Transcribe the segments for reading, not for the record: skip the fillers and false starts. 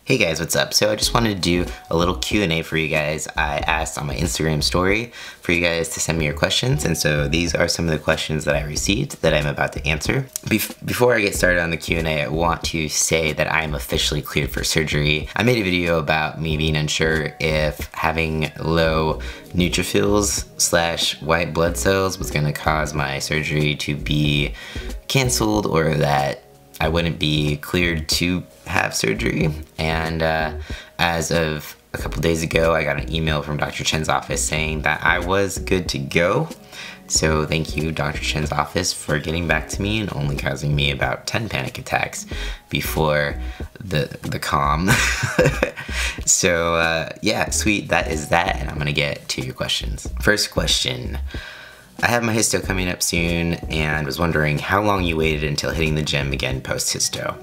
Hey guys, what's up? So I just wanted to do a little Q&A for you guys. I asked on my Instagram story for you guys to send me your questions, and so these are some of the questions that I received that I'm about to answer. Before I get started on the Q&A, I want to say that I am officially cleared for surgery. I made a video about me being unsure if having low neutrophils / white blood cells was going to cause my surgery to be canceled or that I wouldn't be cleared to have surgery. And as of a couple days ago, I got an email from Dr. Chen's office saying that I was good to go. So thank you, Dr. Chen's office, for getting back to me and only causing me about 10 panic attacks before the calm. So yeah, sweet, that is that, and I'm gonna get to your questions. First question. I have my histo coming up soon and was wondering how long you waited until hitting the gym again post-histo.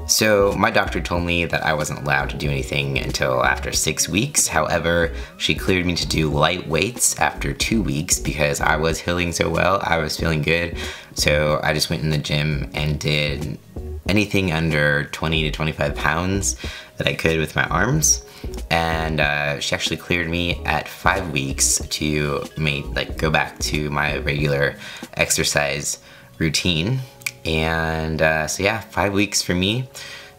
So my doctor told me that I wasn't allowed to do anything until after 6 weeks. However, she cleared me to do light weights after 2 weeks because I was healing so well, I was feeling good. So I just went in the gym and did anything under 20 to 25 pounds that I could with my arms. And she actually cleared me at 5 weeks to go back to my regular exercise routine. And so yeah, 5 weeks for me.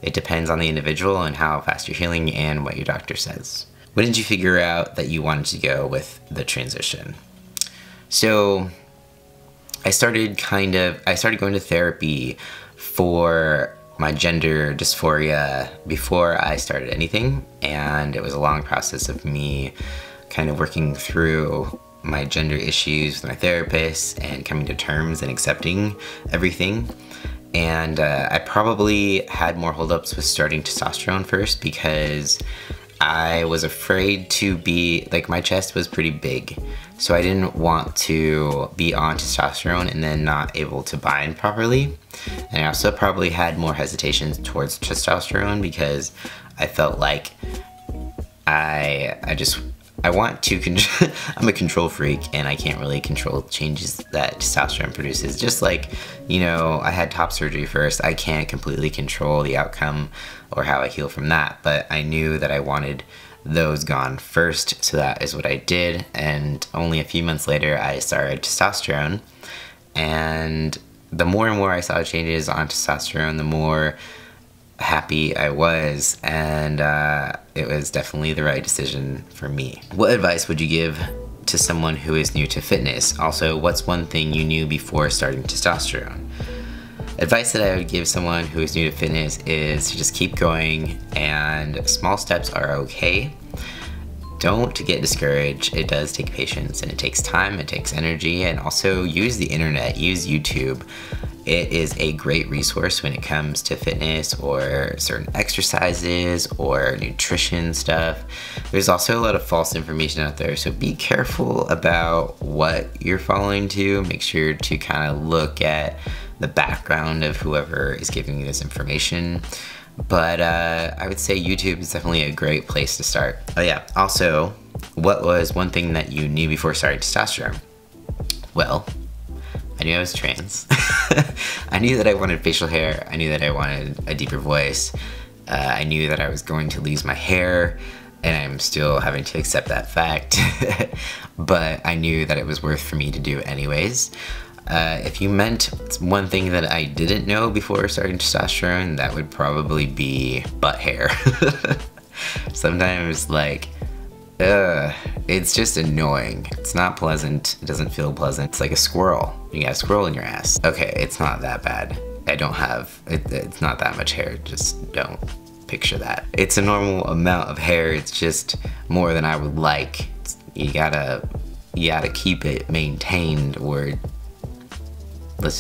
It depends on the individual and how fast you're healing and what your doctor says. When did you figure out that you wanted to go with the transition? So I started going to therapy for my gender dysphoria before I started anything, and it was a long process of me kind of working through my gender issues with my therapist and coming to terms and accepting everything. And I probably had more holdups with starting testosterone first because I was afraid to be, my chest was pretty big, so I didn't want to be on testosterone and then not able to bind properly. And I also probably had more hesitations towards testosterone because I felt like I want to control, I'm a control freak and I can't really control changes that testosterone produces. Just like, you know, I had top surgery first, I can't completely control the outcome or how I heal from that, but I knew that I wanted those gone first, so that is what I did. And only a few months later, I started testosterone, and the more and more I saw changes on testosterone, the more happy I was, and it was definitely the right decision for me. What advice would you give to someone who is new to fitness? Also, what's one thing you knew before starting testosterone? Advice that I would give someone who is new to fitness is to just keep going, and small steps are okay. Don't get discouraged. It does take patience and it takes time, it takes energy, and also use the internet, use YouTube. It is a great resource when it comes to fitness or certain exercises or nutrition stuff. There's also a lot of false information out there, so be careful about what you're following to. Make sure to kind of look at the background of whoever is giving you this information. But I would say YouTube is definitely a great place to start. Oh yeah, also, what was one thing that you knew before starting testosterone? Well, I knew I was trans. I knew that I wanted facial hair. I knew that I wanted a deeper voice. I knew that I was going to lose my hair, and I'm still having to accept that fact. But I knew that it was worth for me to do anyways. If you meant one thing that I didn't know before starting testosterone, that would probably be butt hair. Sometimes, it's just annoying. It's not pleasant. It doesn't feel pleasant. It's like a squirrel. You got a squirrel in your ass. Okay, it's not that bad. I don't have, it's not that much hair. Just don't picture that. It's a normal amount of hair. It's just more than I would like. You gotta keep it maintained, or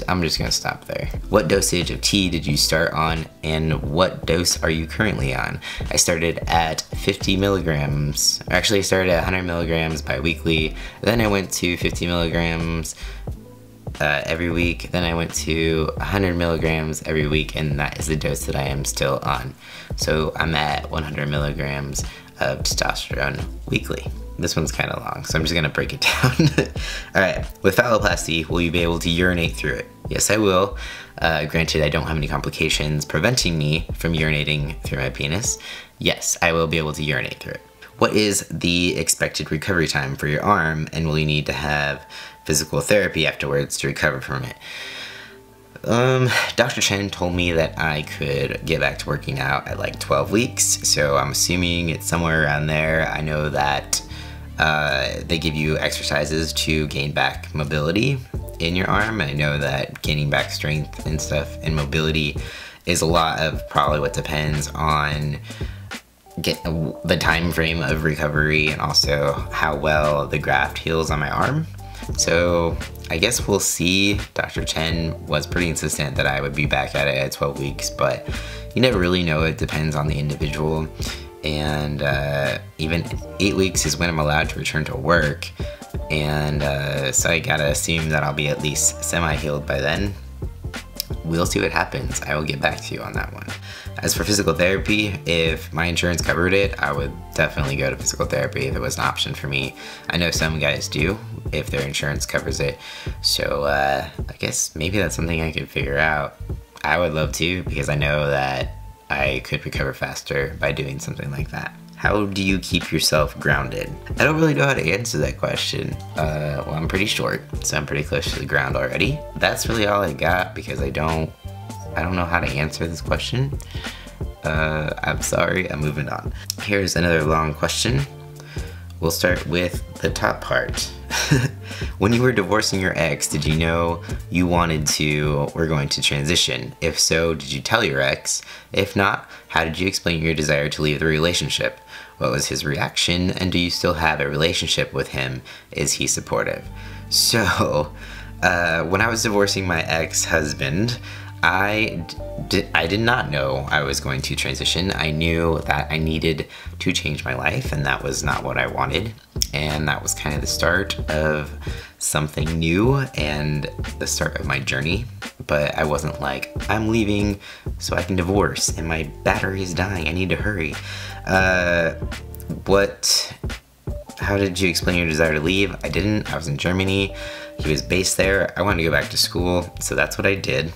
I'm just gonna stop there. What dosage of tea did you start on, and what dose are you currently on? I started at 50 milligrams. Actually, I started at 100 milligrams bi-weekly. Then I went to 50 milligrams every week. Then I went to 100 milligrams every week, and that is the dose that I am still on. So I'm at 100 milligrams of testosterone weekly. this one's kind of long, so I'm just gonna break it down. All right, with phalloplasty, will you be able to urinate through it? Yes, I will. Granted, I don't have any complications preventing me from urinating through my penis. Yes, I will be able to urinate through it. What is the expected recovery time for your arm, and will you need to have physical therapy afterwards to recover from it? Dr. Chen told me that I could get back to working out at like 12 weeks, so I'm assuming it's somewhere around there. I know that they give you exercises to gain back mobility in your arm. I know that gaining back strength and stuff and mobility is a lot of probably what depends on the time frame of recovery and also how well the graft heals on my arm. So I guess we'll see. Dr. Chen was pretty insistent that I would be back at it at 12 weeks, but you never really know. It depends on the individual. And even 8 weeks is when I'm allowed to return to work. And so I gotta assume that I'll be at least semi-healed by then. We'll see what happens. I will get back to you on that one. As for physical therapy, if my insurance covered it, I would definitely go to physical therapy if it was an option for me. I know some guys do, if their insurance covers it. So I guess maybe that's something I could figure out. I would love to, because I know that I could recover faster by doing something like that. How do you keep yourself grounded? I don't really know how to answer that question. Well, I'm pretty short, so I'm pretty close to the ground already. That's really all I got, because I don't know how to answer this question. I'm sorry, I'm moving on. Here's another long question. We'll start with the top part. When you were divorcing your ex, did you know you wanted to or going to transition? If so, did you tell your ex? If not, how did you explain your desire to leave the relationship? What was his reaction, and do you still have a relationship with him? Is he supportive? So, when I was divorcing my ex-husband, I did not know I was going to transition. I knew that I needed to change my life, and that was not what I wanted. And that was kind of the start of something new and the start of my journey. But I wasn't like, I'm leaving so I can divorce and my battery is dying, I need to hurry. How did you explain your desire to leave? I didn't. I was in Germany. He was based there. I wanted to go back to school, so that's what I did.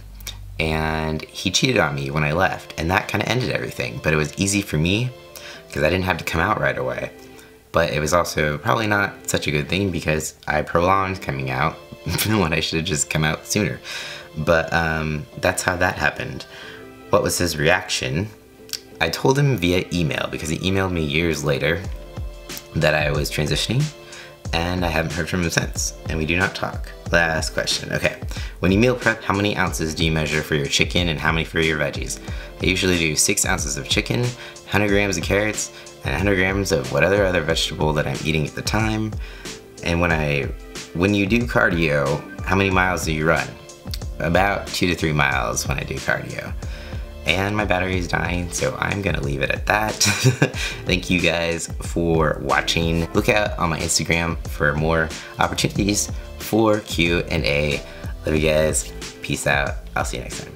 And he cheated on me when I left, and that kind of ended everything. But it was easy for me because I didn't have to come out right away. But it was also probably not such a good thing because I prolonged coming out when I should have just come out sooner. But that's how that happened. What was his reaction? I told him via email, because he emailed me years later that I was transitioning, and I haven't heard from him since, and we do not talk. Last question. Okay, when you meal prep, how many ounces do you measure for your chicken and how many for your veggies? I usually do 6 ounces of chicken, 100 grams of carrots, and 100 grams of whatever other vegetable that I'm eating at the time. And when you do cardio, how many miles do you run? About 2 to 3 miles when I do cardio. And my battery is dying, so I'm gonna leave it at that. Thank you guys for watching. Look out on my Instagram for more opportunities for Q&A. Love you guys. Peace out. I'll see you next time.